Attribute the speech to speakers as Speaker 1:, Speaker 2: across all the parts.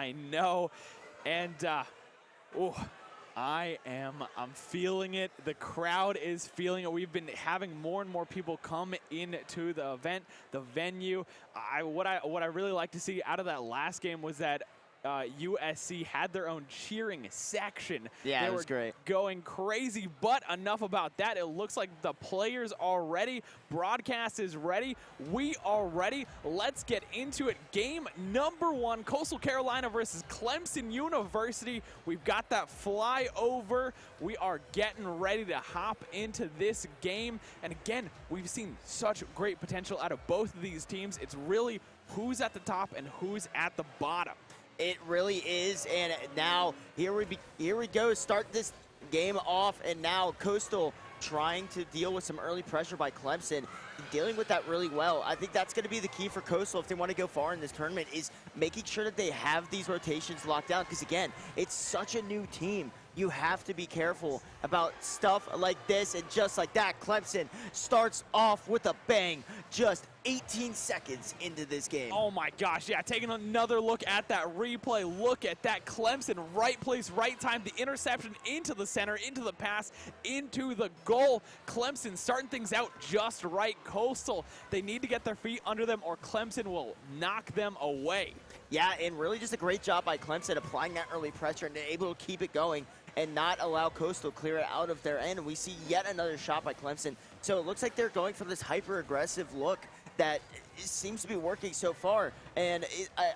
Speaker 1: I know. And, I'm feeling it. The crowd is feeling it. We've been having more and more people come into the event, the venue. What I really like to see out of that last game was that USC had their own cheering section.
Speaker 2: Yeah,
Speaker 1: they
Speaker 2: it was great.
Speaker 1: Going crazy, but enough about that. It looks like the players are ready. Broadcast is ready. We are ready. Let's get into it. Game number 1, Coastal Carolina versus Clemson University. We've got that flyover. We are getting ready to hop into this game. And again, we've seen such great potential out of both of these teams. It's really who's at the top and who's at the bottom.
Speaker 2: It really is, and now here we go. Start this game off, and now Coastal trying to deal with some early pressure by Clemson, dealing with that really well. I think that's going to be the key for Coastal if they want to go far in this tournament, is making sure that they have these rotations locked down, because again, it's such a new team. You have to be careful about stuff like this, and just like that, Clemson starts off with a bang, just 18 seconds into this game.
Speaker 1: Oh my gosh, yeah, taking another look at that replay, look at that. Clemson, right place, right time, the interception into the center, into the pass, into the goal. Clemson starting things out just right. Coastal, they need to get their feet under them or Clemson will knock them away.
Speaker 2: Yeah, and really just a great job by Clemson applying that early pressure and able to keep it going and not allow Coastal clear it out of their end. And we see yet another shot by Clemson. So it looks like they're going for this hyper-aggressive look that seems to be working so far. And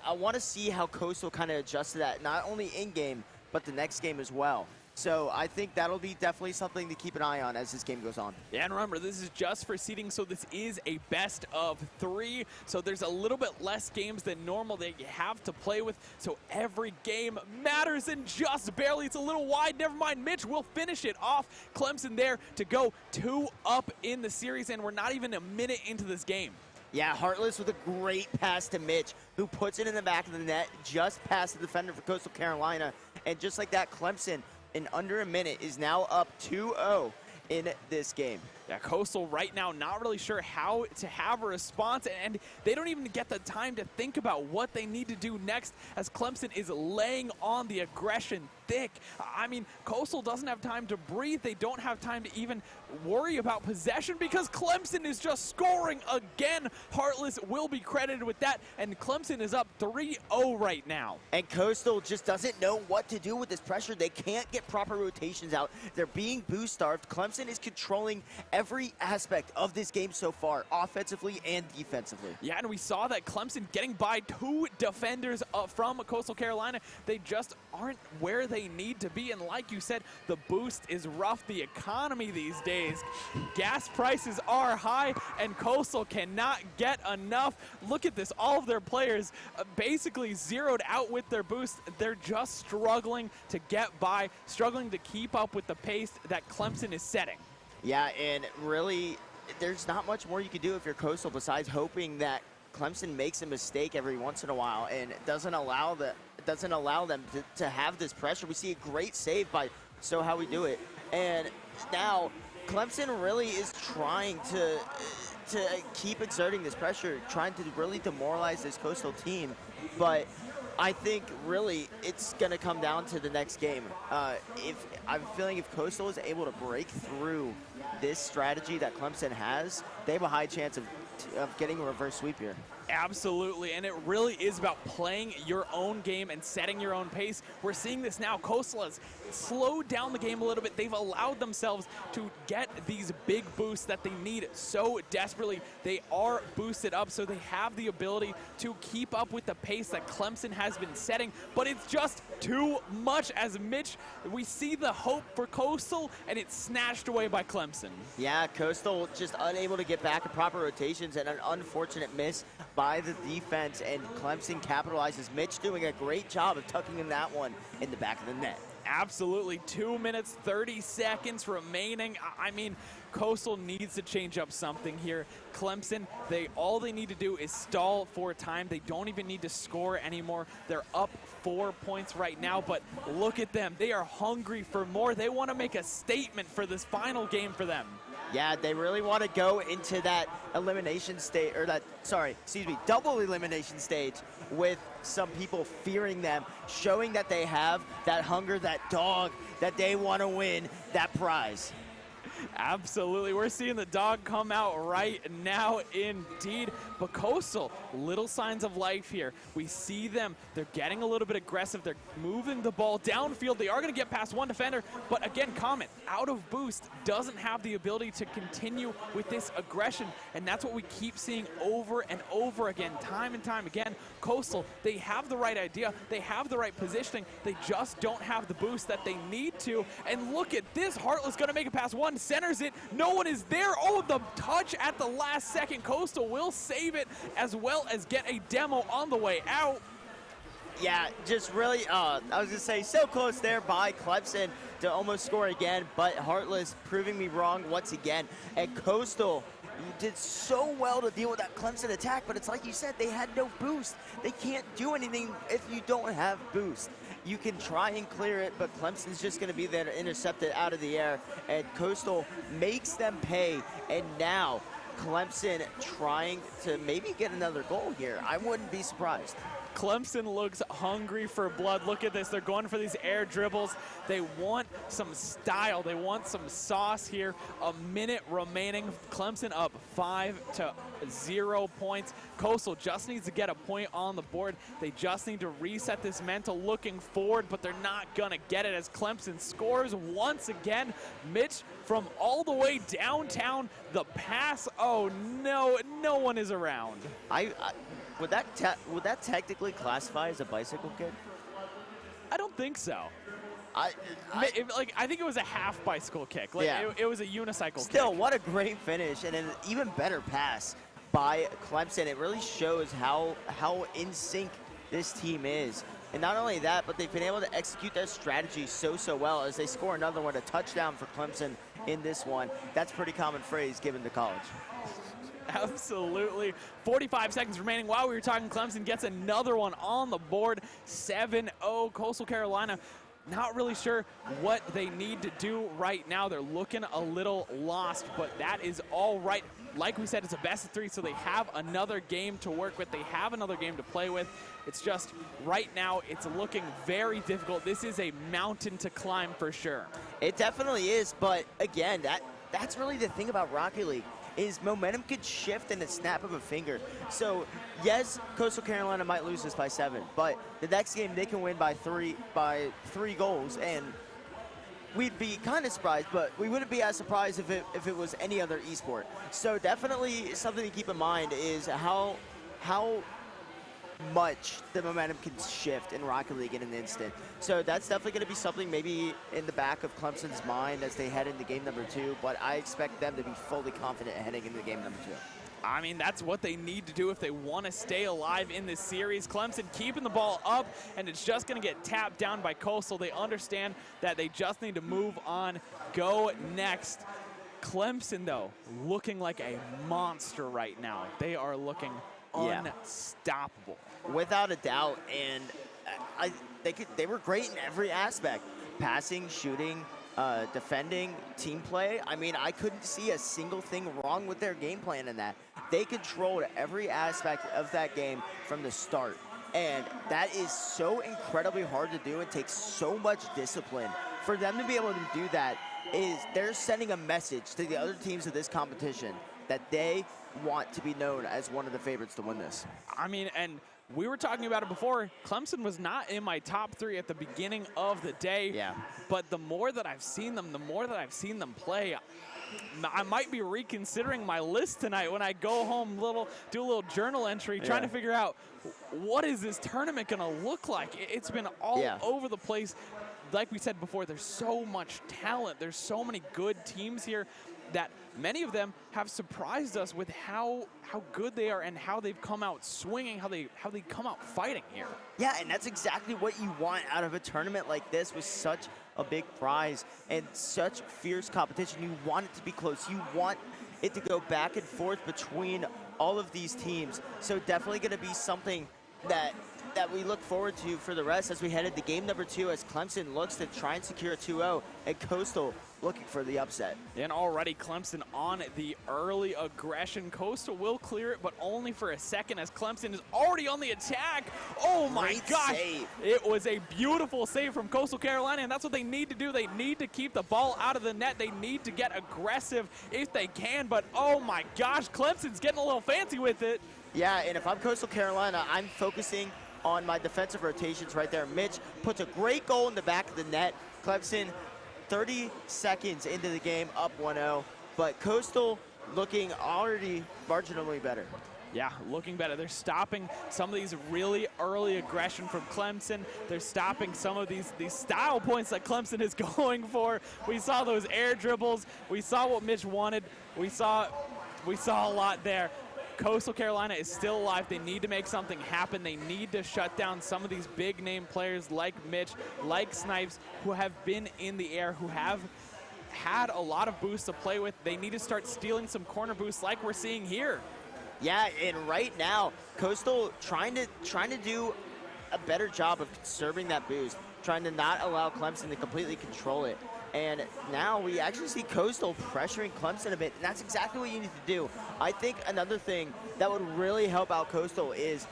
Speaker 2: I want to see how Coastal kind of adjusts to that, not only in-game, but the next game as well. So I think that'll be definitely something to keep an eye on as this game goes on.
Speaker 1: Yeah, and remember, this is just for seeding, so this is a best of 3. So there's a little bit less games than normal that you have to play with. So every game matters, and just barely. It's a little wide. Never mind. Mitch will finish it off. Clemson there to go 2 up in the series, and we're not even a minute into this game.
Speaker 2: Yeah, Heartless with a great pass to Mitch, who puts it in the back of the net, just past the defender for Coastal Carolina. And just like that, Clemson, in under a minute, is now up 2-0 in this game.
Speaker 1: Yeah, Coastal right now not really sure how to have a response, and they don't even get the time to think about what they need to do next as Clemson is laying on the aggression thick. I mean, Coastal doesn't have time to breathe. They don't have time to even worry about possession because Clemson is just scoring again. Heartless will be credited with that, and Clemson is up 3-0 right now.
Speaker 2: And Coastal just doesn't know what to do with this pressure. They can't get proper rotations out. They're being boost-starved. Clemson is controlling every aspect of this game so far, offensively and defensively.
Speaker 1: Yeah, and we saw that Clemson getting by 2 defenders from Coastal Carolina. They just aren't where they need to be, and like you said, the boost is rough. The economy these days, gas prices are high, and Coastal cannot get enough. Look at this, all of their players basically zeroed out with their boost. They're just struggling to get by, struggling to keep up with the pace that Clemson is setting.
Speaker 2: Yeah, and really, there's not much more you can do if you're Coastal besides hoping that Clemson makes a mistake every once in a while and doesn't allow them to have this pressure. We see a great save by So How We Do It. And now Clemson really is trying to keep exerting this pressure, trying to really demoralize this Coastal team. But I think really it's going to come down to the next game. I'm feeling if Coastal is able to break through this strategy that Clemson has, they have a high chance of getting a reverse sweep here.
Speaker 1: Absolutely, and it really is about playing your own game and setting your own pace. We're seeing this now. Coastal has slowed down the game a little bit. They've allowed themselves to get these big boosts that they need so desperately. They are boosted up, so they have the ability to keep up with the pace that Clemson has been setting, but it's just too much as Mitch, we see the hope for Coastal, and it's snatched away by Clemson.
Speaker 2: Yeah, Coastal just unable to get back in proper rotations, and an unfortunate miss by the defense, and Clemson capitalizes. Mitch doing a great job of tucking in that one in the back of the net.
Speaker 1: Absolutely. 2 minutes, 30 seconds remaining. I mean, Coastal needs to change up something here. Clemson, all they need to do is stall for time. They don't even need to score anymore. They're up 4 points right now, but look at them. They are hungry for more. They want to make a statement for this final game for them.
Speaker 2: Yeah, they really want to go into that elimination stage, or that, sorry, excuse me, double elimination stage with some people fearing them, showing that they have that hunger, that dog, that they want to win that prize.
Speaker 1: Absolutely. We're seeing the dog come out right now indeed. But Coastal, little signs of life here. We see them. They're getting a little bit aggressive. They're moving the ball downfield. They are going to get past one defender. But again, Comet, out of boost, doesn't have the ability to continue with this aggression. And that's what we keep seeing over and over again, time and time again. Coastal, they have the right idea. They have the right positioning. They just don't have the boost that they need to. And look at this. Heartless going to make it past one. Centers it. No one is there. Oh, the touch at the last second. Coastal will save it as well as get a demo on the way out.
Speaker 2: Yeah, just really, I was going to say, so close there by Clemson to almost score again, but Heartless proving me wrong once again. And Coastal did so well to deal with that Clemson attack, but it's like you said, they had no boost. They can't do anything if you don't have boost. You can try and clear it, but Clemson's just going to be there to intercept it out of the air, and Coastal makes them pay, and now Clemson trying to maybe get another goal here. I wouldn't be surprised.
Speaker 1: Clemson looks hungry for blood. Look at this. They're going for these air dribbles. They want some style. They want some sauce here. A minute remaining. Clemson up 5-0 points. Coastal just needs to get a point on the board. They just need to reset this mental looking forward, but they're not going to get it as Clemson scores once again. Mitch from all the way downtown. The pass. Oh, no. No one is around.
Speaker 2: Would that technically classify as a bicycle kick?
Speaker 1: I don't think so.
Speaker 2: I
Speaker 1: think it was a half bicycle kick. Like,
Speaker 2: yeah.
Speaker 1: It was a unicycle
Speaker 2: Still,
Speaker 1: kick.
Speaker 2: what a great finish and an even better pass by Clemson. It really shows how in sync this team is. And not only that, but they've been able to execute their strategy so well as they score another one, a touchdown for Clemson in this one. That's a pretty common phrase given to college.
Speaker 1: Absolutely. 45 seconds remaining while we were talking. Clemson gets another one on the board. 7-0. Coastal Carolina not really sure what they need to do right now. They're looking a little lost, but that is all right. Like we said, it's a best of 3, so they have another game to work with. They have another game to play with. It's just right now it's looking very difficult. This is a mountain to climb for sure.
Speaker 2: It definitely is, but again, that's really the thing about Rocket League. Is momentum could shift in the snap of a finger. So yes, Coastal Carolina might lose this by 7, but the next game they can win by three goals, and we'd be kind of surprised, but we wouldn't be as surprised if it was any other esport. So definitely something to keep in mind is how much the momentum can shift in Rocket League in an instant. So that's definitely going to be something maybe in the back of Clemson's mind as they head into game number 2, but I expect them to be fully confident heading into game number 2.
Speaker 1: I mean, that's what they need to do if they want to stay alive in this series. Clemson keeping the ball up, and it's just going to get tapped down by Coastal. They understand that they just need to move on, go next. Clemson, though, looking like a monster right now. They are looking unstoppable.
Speaker 2: Without a doubt, and they were great in every aspect. Passing, shooting, defending, team play. I mean, I couldn't see a single thing wrong with their game plan in that. They controlled every aspect of that game from the start. And that is so incredibly hard to do. It takes so much discipline. For them to be able to do that they're sending a message to the other teams of this competition that they want to be known as one of the favorites to win this.
Speaker 1: I mean, and we were talking about it before. Clemson was not in my top 3 at the beginning of the day.
Speaker 2: Yeah.
Speaker 1: But the more that I've seen them, play, I might be reconsidering my list tonight when I go home, do a little journal entry, trying to figure out what is this tournament going to look like. It's been all over the place. Like we said before, there's so much talent. There's so many good teams here that many of them have surprised us with how good they are and how they've come out swinging, how they come out fighting here.
Speaker 2: Yeah, and that's exactly what you want out of a tournament like this with such a big prize and such fierce competition. You want it to be close. You want it to go back and forth between all of these teams. So definitely going to be something that that we look forward to for the rest as we head into game number 2 as Clemson looks to try and secure a 2-0 and Coastal looking for the upset.
Speaker 1: And already Clemson on the early aggression. Coastal will clear it, but only for a second as Clemson is already on the attack. Oh my gosh.
Speaker 2: Save.
Speaker 1: It was a beautiful save from Coastal Carolina, and that's what they need to do. They need to keep the ball out of the net. They need to get aggressive if they can, but oh my gosh, Clemson's getting a little fancy with it.
Speaker 2: Yeah, and if I'm Coastal Carolina, I'm focusing on my defensive rotations right there. Mitch puts a great goal in the back of the net. Clemson 30 seconds into the game, up 1-0, but Coastal looking already marginally better.
Speaker 1: Yeah, looking better. They're stopping some of these really early aggression from Clemson. They're stopping some of these style points that Clemson is going for. We saw those air dribbles. We saw what Mitch wanted. We saw a lot there. Coastal Carolina is still alive. They need to make something happen. They need to shut down some of these big name players like Mitch, like Snipes, who have been in the air, who have had a lot of boosts to play with. They need to start stealing some corner boosts like we're seeing here.
Speaker 2: Yeah, and right now, Coastal trying to do a better job of conserving that boost, trying to not allow Clemson to completely control it. And now we actually see Coastal pressuring Clemson a bit, and that's exactly what you need to do. I think another thing that would really help out Coastal is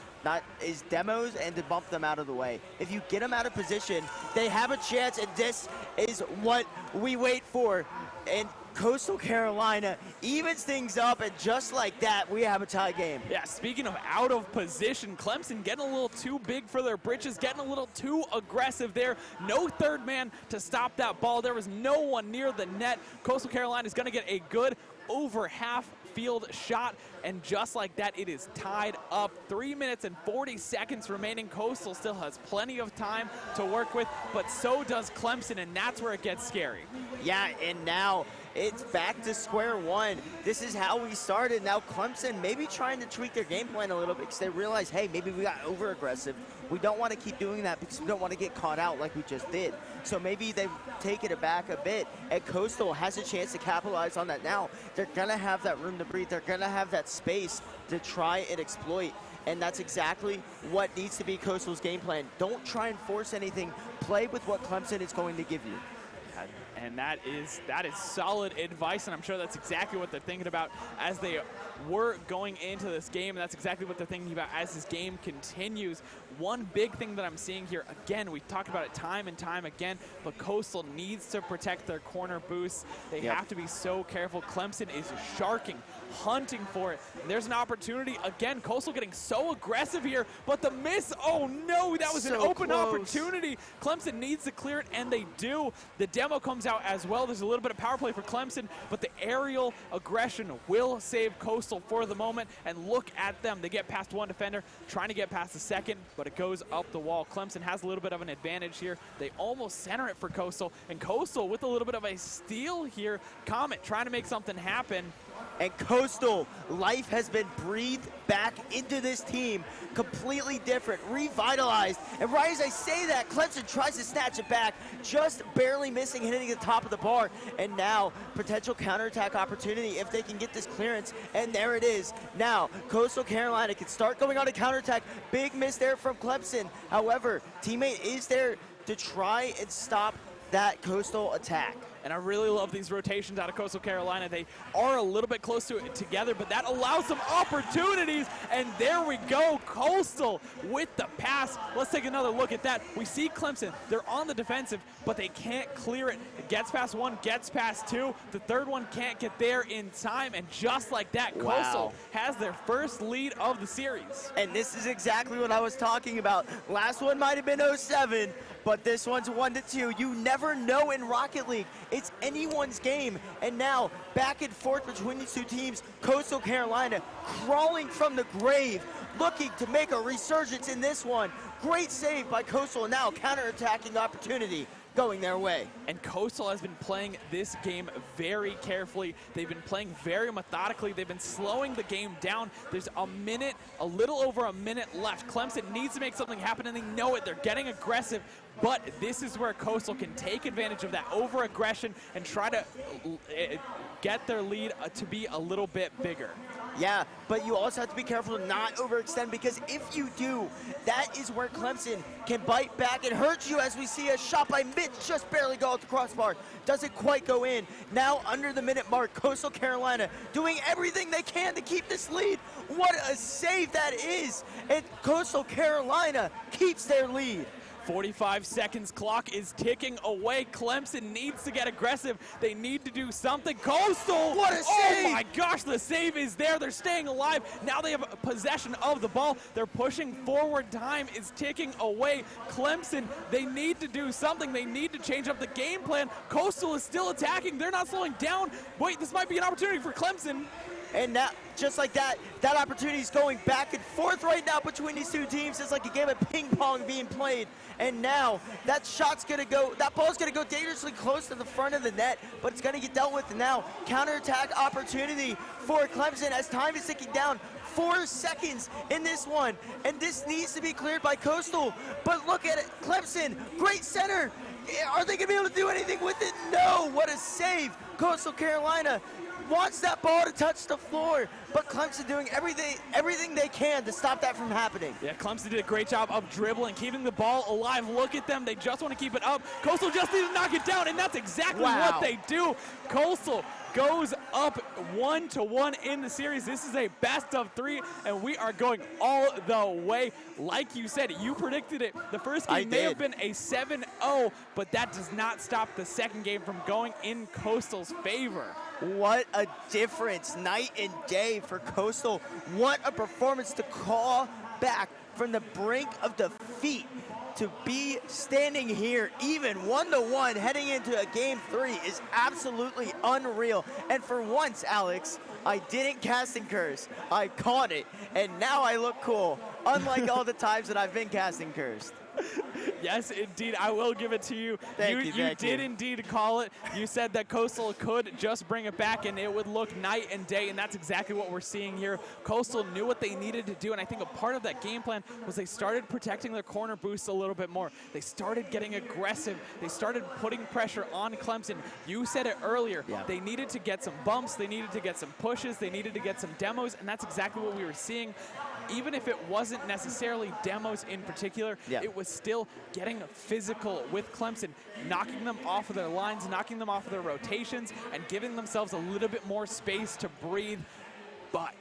Speaker 2: demos and to bump them out of the way. If you get them out of position, they have a chance, and this is what we wait for. And Coastal Carolina evens things up, and just like that, we have a tie game.
Speaker 1: Yeah, speaking of out of position, Clemson getting a little too big for their britches, getting a little too aggressive there. No third man to stop that ball. There was no one near the net. Coastal Carolina is going to get a good over half field shot, and just like that, it is tied up. 3 minutes and 40 seconds remaining. Coastal still has plenty of time to work with, but so does Clemson, and that's where it gets scary.
Speaker 2: Yeah, and now it's back to square one. This is how we started. Now Clemson maybe trying to tweak their game plan a little bit because they realize, hey, maybe we got over aggressive. We don't want to keep doing that because we don't want to get caught out like we just did. So maybe they take it back a bit, and Coastal has a chance to capitalize on that now. They're gonna have that room to breathe. They're gonna have that space to try and exploit. And that's exactly what needs to be Coastal's game plan. Don't try and force anything. Play with what Clemson is going to give you.
Speaker 1: And that is solid advice, and I'm sure that's exactly what they're thinking about as they were going into this game, and that's exactly what they're thinking about as this game continues. One big thing that I'm seeing here, again, we talked about it time and time again, but Coastal needs to protect their corner boosts. They have to be so careful. Clemson is sharking, hunting for it. And there's an opportunity. Again, Coastal getting so aggressive here, but the miss, oh no, that was an open opportunity. Clemson needs to clear it, and they do. The demo comes out as well. There's a little bit of power play for Clemson, but the aerial aggression will save Coastal for the moment, and look at them. They get past one defender, trying to get past the second, but it goes up the wall. Clemson has a little bit of an advantage here. They almost center it for Coastal, and Coastal with a little bit of a steal here. Comet trying to make something happen.
Speaker 2: And Coastal, life has been breathed back into this team. Completely different, revitalized. And right as I say that, Clemson tries to snatch it back, just barely missing, hitting the top of the bar. And now, potential counterattack opportunity if they can get this clearance. And there it is. Now, Coastal Carolina can start going on a counterattack. Big miss there from Clemson. However, teammate is there to try and stop that Coastal attack.
Speaker 1: And I really love these rotations out of Coastal Carolina. They are a little bit close to it together, but that allows some opportunities. And there we go, Coastal with the pass. Let's take another look at that. We see Clemson, they're on the defensive, but they can't clear it. It gets past one, gets past two. The third one can't get there in time. And just like that, Coastal has their first lead of the series.
Speaker 2: And this is exactly what I was talking about. Last one might have been 07, but this one's 1-2. You never know in Rocket League. It's anyone's game. And now, back and forth between these two teams, Coastal Carolina crawling from the grave, looking to make a resurgence in this one. Great save by Coastal, and now counterattacking opportunity going their way.
Speaker 1: And Coastal has been playing this game very carefully. They've been playing very methodically. They've been slowing the game down. There's a little over a minute left. Clemson needs to make something happen, and they know it. They're getting aggressive, but this is where Coastal can take advantage of that over-aggression and try to get their lead to be a little bit bigger.
Speaker 2: Yeah, but you also have to be careful to not overextend, because if you do, that is where Clemson can bite back and hurt you, as we see a shot by Mitch just barely go out the crossbar. Doesn't quite go in. Now under the minute mark, Coastal Carolina doing everything they can to keep this lead. What a save that is, and Coastal Carolina keeps their lead.
Speaker 1: 45 seconds, clock is ticking away. Clemson needs to get aggressive. They need to do something. Coastal!
Speaker 2: What a save!
Speaker 1: Oh my gosh, the save is there. They're staying alive. Now they have possession of the ball. They're pushing forward. Time is ticking away. Clemson, they need to do something. They need to change up the game plan. Coastal is still attacking. They're not slowing down. Wait, this might be an opportunity for Clemson.
Speaker 2: And now, just like that, that opportunity is going back and forth right now between these two teams. It's like a game of ping pong being played. And now that shot's gonna go, that ball's gonna go dangerously close to the front of the net, but it's gonna get dealt with now. Counterattack opportunity for Clemson as time is ticking down. 4 seconds in this one, and this needs to be cleared by Coastal. But look at it, Clemson, great center. Are they gonna be able to do anything with it? No, what a save. Coastal Carolina wants that ball to touch the floor, but Clemson doing everything they can to stop that from happening.
Speaker 1: Yeah, Clemson did a great job of dribbling, keeping the ball alive. Look at them, they just want to keep it up. Coastal just needs to knock it down, and that's exactly what they do. Coastal goes up 1-1 in the series. This is a best of 3, and we are going all the way. Like you said, you predicted it. The first game may have been a 7-0, but that does not stop the second game from going in Coastal's favor.
Speaker 2: What a difference, night and day for Coastal. What a performance to call back from the brink of defeat to be standing here even 1-1 heading into a game 3 is absolutely unreal. And for once, Alex, I didn't cast and curse. I caught it, and now I look cool, unlike all the times that I've been casting cursed.
Speaker 1: Yes, indeed, I will give it to you. You did indeed call it. You said that Coastal could just bring it back and it would look night and day, and that's exactly what we're seeing here. Coastal knew what they needed to do, and I think a part of that game plan was they started protecting their corner boosts a little bit more. They started getting aggressive. They started putting pressure on Clemson. You said it earlier. Yeah. They needed to get some bumps. They needed to get some pushes. They needed to get some demos, and that's exactly what we were seeing. Even if it wasn't necessarily demos in particular, it was still getting physical with Clemson, knocking them off of their lines, knocking them off of their rotations, and giving themselves a little bit more space to breathe. But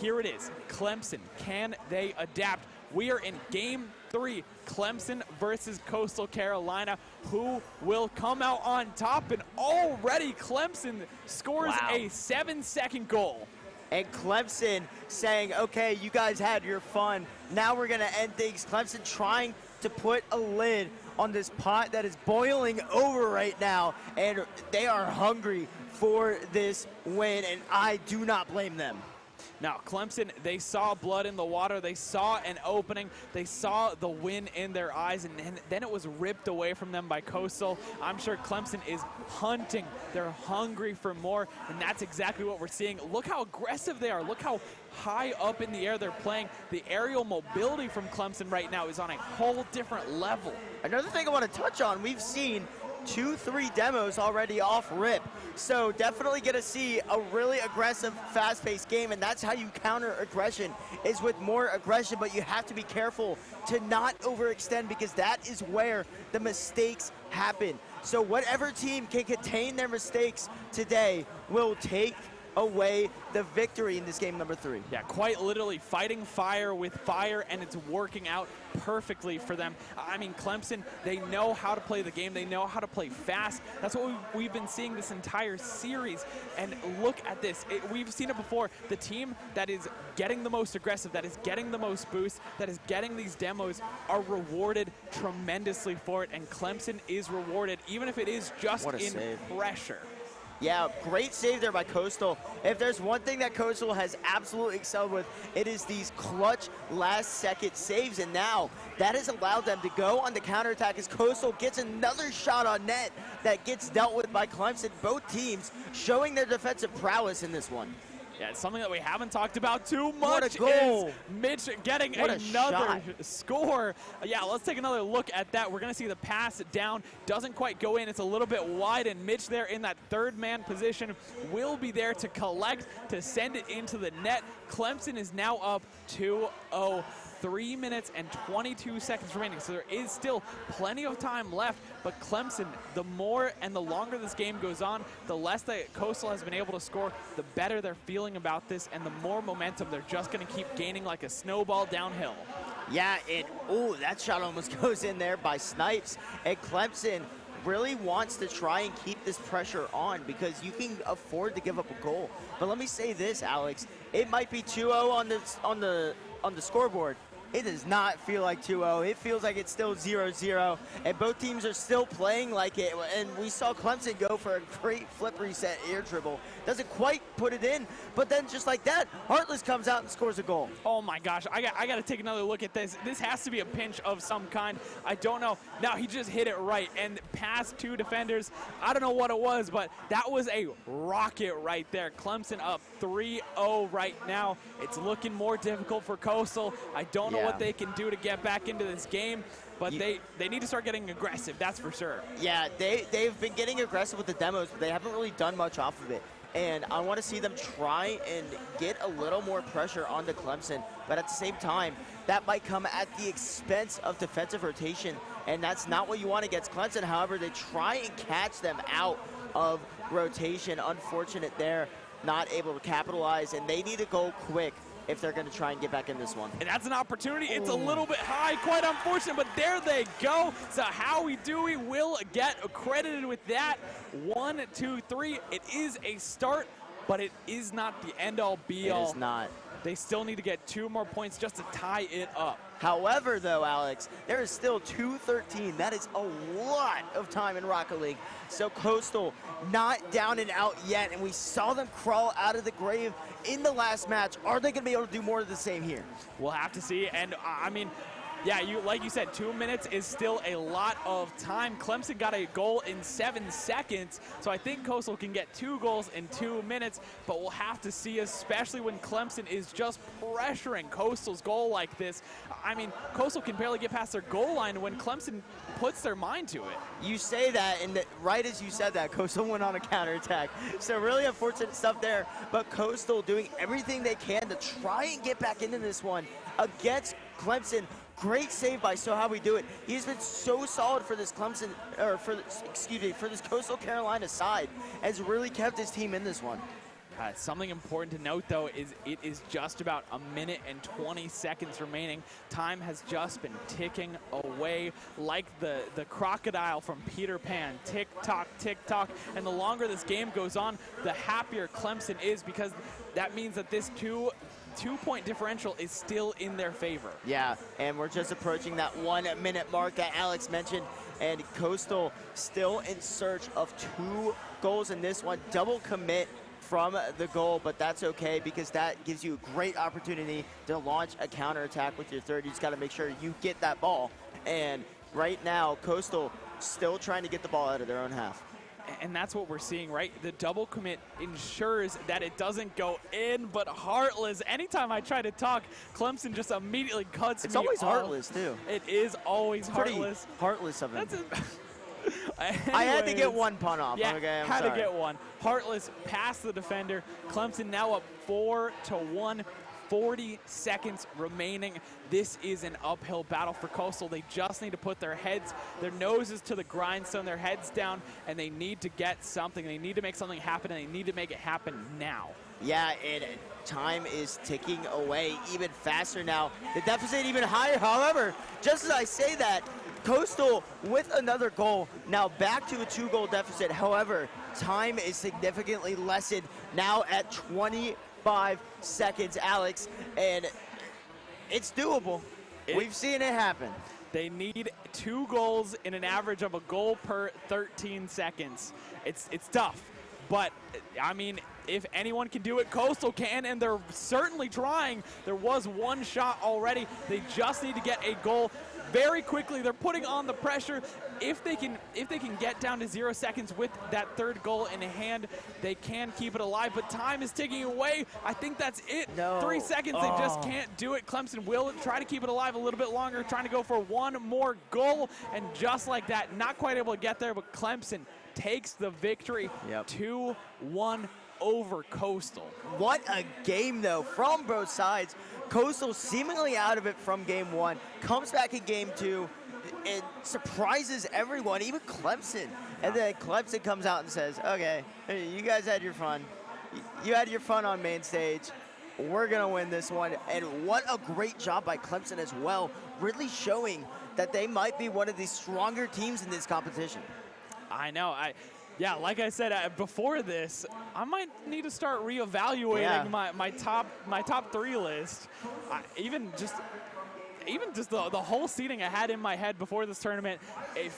Speaker 1: here it is, Clemson, can they adapt? We are in game 3, Clemson versus Coastal Carolina. Who will come out on top? And already Clemson scores a 7-second goal.
Speaker 2: And Clemson saying, okay, you guys had your fun. Now we're going to end things. Clemson trying to put a lid on this pot that is boiling over right now. And they are hungry for this win, and I do not blame them.
Speaker 1: Now, Clemson, they saw blood in the water. They saw an opening. They saw the win in their eyes, and then it was ripped away from them by Coastal. I'm sure Clemson is hunting. They're hungry for more, and that's exactly what we're seeing. Look how aggressive they are. Look how high up in the air they're playing. The aerial mobility from Clemson right now is on a whole different level.
Speaker 2: Another thing I want to touch on, we've seen 2-3 demos already off rip. So definitely going to see a really aggressive, fast-paced game, and that's how you counter aggression, is with more aggression, but you have to be careful to not overextend, because that is where the mistakes happen. So whatever team can contain their mistakes today will take away the victory in this game number 3.
Speaker 1: Yeah, quite literally fighting fire with fire, and it's working out perfectly for them. I mean, Clemson, they know how to play the game. They know how to play fast. That's what we've been seeing this entire series. And look at this. We've seen it before. The team that is getting the most aggressive, that is getting the most boost, that is getting these demos are rewarded tremendously for it. And Clemson is rewarded, even if it is just in pressure.
Speaker 2: Yeah, great save there by Coastal. If there's one thing that Coastal has absolutely excelled with, it is these clutch last-second saves. And now that has allowed them to go on the counterattack as Coastal gets another shot on net that gets dealt with by Clemson. Both teams showing their defensive prowess in this one.
Speaker 1: Yeah, it's something that we haven't talked about too
Speaker 2: What
Speaker 1: much
Speaker 2: a goal.
Speaker 1: is Mitch getting
Speaker 2: What a
Speaker 1: another
Speaker 2: shot.
Speaker 1: score. Yeah, let's take another look at that. We're going to see the pass down. Doesn't quite go in. It's a little bit wide, and Mitch there in that third man position will be there to collect, to send it into the net. Clemson is now up 2-0. 3 minutes and 22 seconds remaining, so there is still plenty of time left, but Clemson, the more and the longer this game goes on, the less that Coastal has been able to score, the better they're feeling about this, and the more momentum they're just going to keep gaining like a snowball downhill.
Speaker 2: Yeah, that shot almost goes in there by Snipes, and Clemson really wants to try and keep this pressure on because you can afford to give up a goal. But let me say this, Alex, it might be 2-0 on the scoreboard. It does not feel like 2-0. It feels like it's still 0-0, and both teams are still playing like it. And we saw Clemson go for a great flip reset air dribble. Doesn't quite put it in, but then just like that, Heartless comes out and scores a goal.
Speaker 1: Oh my gosh, I got to take another look at this. This has to be a pinch of some kind. I don't know. Now he just hit it right and past two defenders. I don't know what it was, but that was a rocket right there. Clemson up 3-0 right now. It's looking more difficult for Coastal. I don't know what they can do to get back into this game, but they need to start getting aggressive, that's for sure.
Speaker 2: Yeah, they've been getting aggressive with the demos, but they haven't really done much off of it. And I want to see them try and get a little more pressure onto Clemson, but at the same time, that might come at the expense of defensive rotation, and that's not what you want against Clemson. However, they try and catch them out of rotation. Unfortunate there, not able to capitalize, and they need to go quick if they're going to try and get back in this one.
Speaker 1: And that's an opportunity. It's a little bit high, quite unfortunate, but there they go. So Howie Dewey will get credited with that. 1, 2, 3. It is a start, but it is not the end-all, be-all.
Speaker 2: It is not.
Speaker 1: They still need to get 2 more points just to tie it up.
Speaker 2: However, though, Alex, there is still 2:13. That is a lot of time in Rocket League. So Coastal not down and out yet, and we saw them crawl out of the grave in the last match. Are they going to be able to do more of the same here?
Speaker 1: We'll have to see, and I mean, yeah, like you said, 2 minutes is still a lot of time. Clemson got a goal in 7 seconds, so I think Coastal can get 2 goals in 2 minutes, but we'll have to see, especially when Clemson is just pressuring Coastal's goal like this. I mean, Coastal can barely get past their goal line when Clemson puts their mind to it.
Speaker 2: You say that, and right as you said that, Coastal went on a counterattack. So really unfortunate stuff there, but Coastal doing everything they can to try and get back into this one against Clemson. Great save by So How We Do It. He's been so solid for this Clemson, or for this Coastal Carolina side, has really kept his team in this one.
Speaker 1: Something important to note, though, is it is just about 1 minute and 20 seconds remaining. Time has just been ticking away like the crocodile from Peter Pan. Tick tock, and the longer this game goes on, the happier Clemson is, because that means that this two-point differential is still in their favor.
Speaker 2: Yeah, and we're just approaching that 1 minute mark that Alex mentioned, and Coastal still in search of 2 goals in this one. Double commit from the goal, but that's okay because that gives you a great opportunity to launch a counterattack with your third. You just got to make sure you get that ball. And right now, Coastal still trying to get the ball out of their own half.
Speaker 1: And that's what we're seeing, right? The double commit ensures that it doesn't go in, but Heartless, anytime I try to talk, Clemson just immediately cuts me off.
Speaker 2: It's always Heartless, too.
Speaker 1: It is always Heartless.
Speaker 2: Pretty Heartless of him.
Speaker 1: Anyways,
Speaker 2: I had to get one punt off.
Speaker 1: Yeah,
Speaker 2: okay,
Speaker 1: had to get one. Heartless past the defender. Clemson now up 4-1. 40 seconds remaining. This is an uphill battle for Coastal. They just need to put their noses to the grindstone, their heads down, and they need to get something. They need to make something happen, and they need to make it happen now.
Speaker 2: Yeah, and time is ticking away even faster now. The deficit even higher. However, just as I say that, Coastal with another goal, now back to a 2-goal deficit. However, time is significantly lessened now at 25 seconds, Alex, and it's doable. We've seen it happen.
Speaker 1: They need 2 goals in an average of a goal per 13 seconds. It's tough, but I mean, if anyone can do it, Coastal can, and they're certainly trying. There was 1 shot already. They just need to get a goal. very quickly. They're putting on the pressure. If they can get down to 0 seconds with that third goal in hand, they can keep it alive. But time is ticking away. I think that's it.
Speaker 2: No.
Speaker 1: 3 seconds. They just can't do it. Clemson will try to keep it alive a little bit longer, trying to go for one more goal. And just like that, not quite able to get there, but Clemson takes the victory.
Speaker 2: Yep.
Speaker 1: 2-1 over Coastal.
Speaker 2: What a game, though, from both sides. Coastal seemingly out of it from game one, comes back in game two, and surprises everyone, even Clemson. And then Clemson comes out and says, okay, you guys had your fun. You had your fun on main stage. We're going to win this one. And what a great job by Clemson as well, really showing that they might be one of the stronger teams in this competition.
Speaker 1: I know. Yeah, like I said before this, I might need to start reevaluating my top 3 list. Even just the whole seating I had in my head before this tournament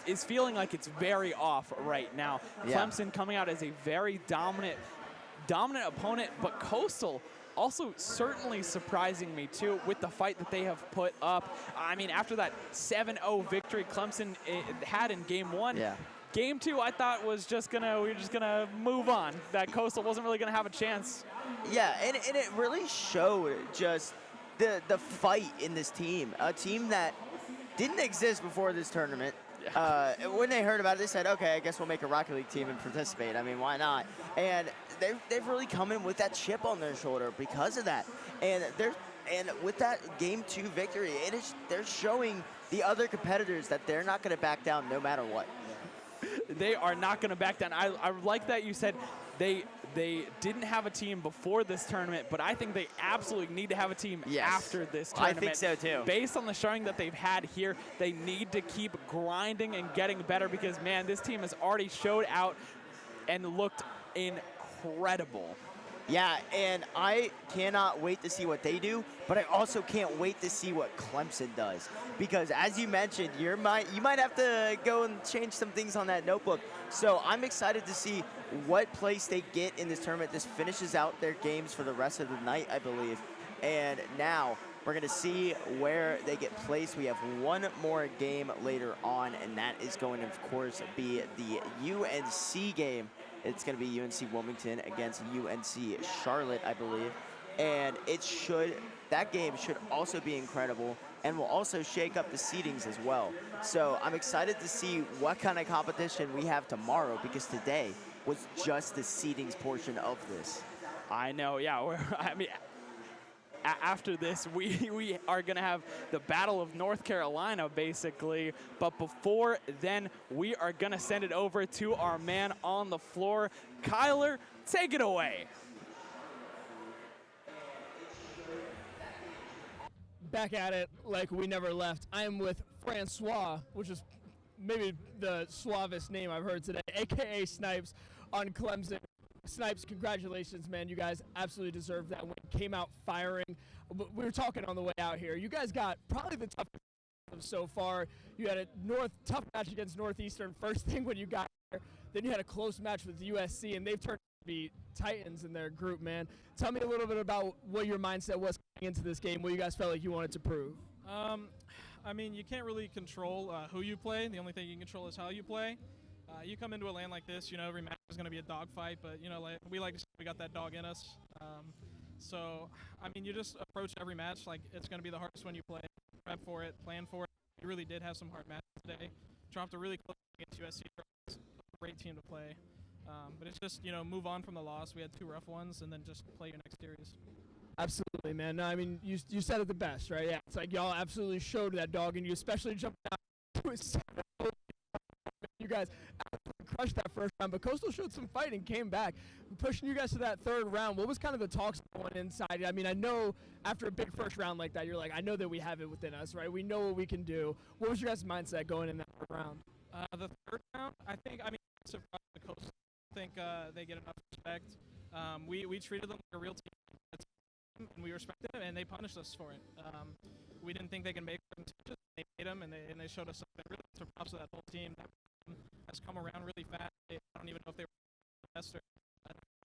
Speaker 1: is feeling like it's very off right now.
Speaker 2: Yeah.
Speaker 1: Clemson coming out as a very dominant opponent, but Coastal also certainly surprising me too with the fight that they have put up. I mean, after that 7-0 victory Clemson had in game one.
Speaker 2: Yeah.
Speaker 1: Game two, I thought we were just gonna move on. That Coastal wasn't really gonna have a chance.
Speaker 2: Yeah, and it really showed just the fight in this team. A team that didn't exist before this tournament. Yeah. When they heard about it, they said, okay, I guess we'll make a Rocket League team and participate. I mean, why not? And they've really come in with that chip on their shoulder because of that. And with that game two victory, they're showing the other competitors that they're not going to back down no matter what.
Speaker 1: They are not going to back down. I like that you said they didn't have a team before this tournament, but I think they absolutely need to have a team after this tournament.
Speaker 2: I think so too.
Speaker 1: Based on the showing that they've had here, they need to keep grinding and getting better because, man, this team has already showed out and looked incredible.
Speaker 2: Yeah, and I cannot wait to see what they do, but I also can't wait to see what Clemson does. Because as you mentioned, you might have to go and change some things on that notebook. So I'm excited to see what place they get in this tournament. This finishes out their games for the rest of the night, I believe. And now we're going to see where they get placed. We have one more game later on, and that is going to, of course, be the UNC game. It's going to be UNC Wilmington against UNC Charlotte, I believe. And that game should also be incredible and will also shake up the seedings as well. So I'm excited to see what kind of competition we have tomorrow because today was just the seedings portion of this.
Speaker 1: I know, yeah. I mean, after this, we are going to have the Battle of North Carolina, basically. But before then, we are going to send it over to our man on the floor. Kyler, take it away.
Speaker 3: Back at it like we never left. I am with Francois, which is maybe the suavest name I've heard today, a.k.a. Snipes on Clemson. Snipes, congratulations, man. You guys absolutely deserved that win. Came out firing. We were talking on the way out here. You guys got probably the toughest so far. You had a tough match against Northeastern first thing when you got there. Then you had a close match with USC, and they've turned out to be titans in their group, man. Tell me a little bit about what your mindset was going into this game, what you guys felt like you wanted to prove.
Speaker 4: I mean, you can't really control who you play. The only thing you can control is how you play. You come into a land like this, you know, every match is going to be a dogfight, but, you know, like we like to say we got that dog in us. So, I mean, you just approach every match like it's going to be the hardest one you play. Prep for it, plan for it. You really did have some hard matches today. Dropped a really close against USC. It's a great team to play. But it's just, you know, move on from the loss. We had 2 rough ones, and then just play your next series.
Speaker 3: Absolutely, man. No, I mean, you said it the best, right? Yeah, it's like y'all absolutely showed that dog, and you especially jumped out to a 7. You guys absolutely crushed that first round, but Coastal showed some fight and came back, pushing you guys to that 3rd round. What was kind of the talks going inside? I mean, I know after a big first round like that, you're like, I know that we have it within us, right? We know what we can do. What was your guys' mindset going in that 3rd round?
Speaker 4: The 3rd round, I mean, surprised the Coastal. I think they get enough respect. We treated them like a real team, and we respected them, and they punished us for it. We didn't think they could make them touches. They made them, and they showed us something. Really, so props to that whole team. That has come around really fast. I don't even know if they were the best or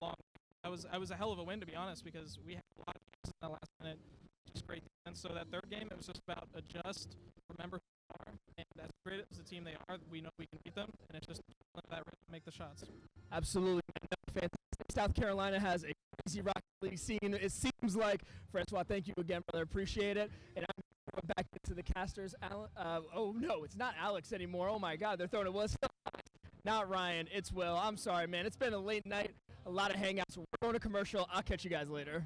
Speaker 4: long. That was a hell of a win, to be honest, because we had a lot of games in the last minute. Just great. And so that 3rd game, it was just about adjust, remember who frustrated as the team they are. We know we can beat them, and it's just that make the shots.
Speaker 3: Absolutely, man. No, fantastic. South Carolina has a crazy Rocket League scene. It seems like. Francois, thank you again, brother. Appreciate it. And I'm going back into the casters. Oh, no, it's not Alex anymore. Oh, my God. They're throwing it. Well, it's not Ryan. It's Will. I'm sorry, man. It's been a late night, a lot of hangouts. We're going to commercial. I'll catch you guys later.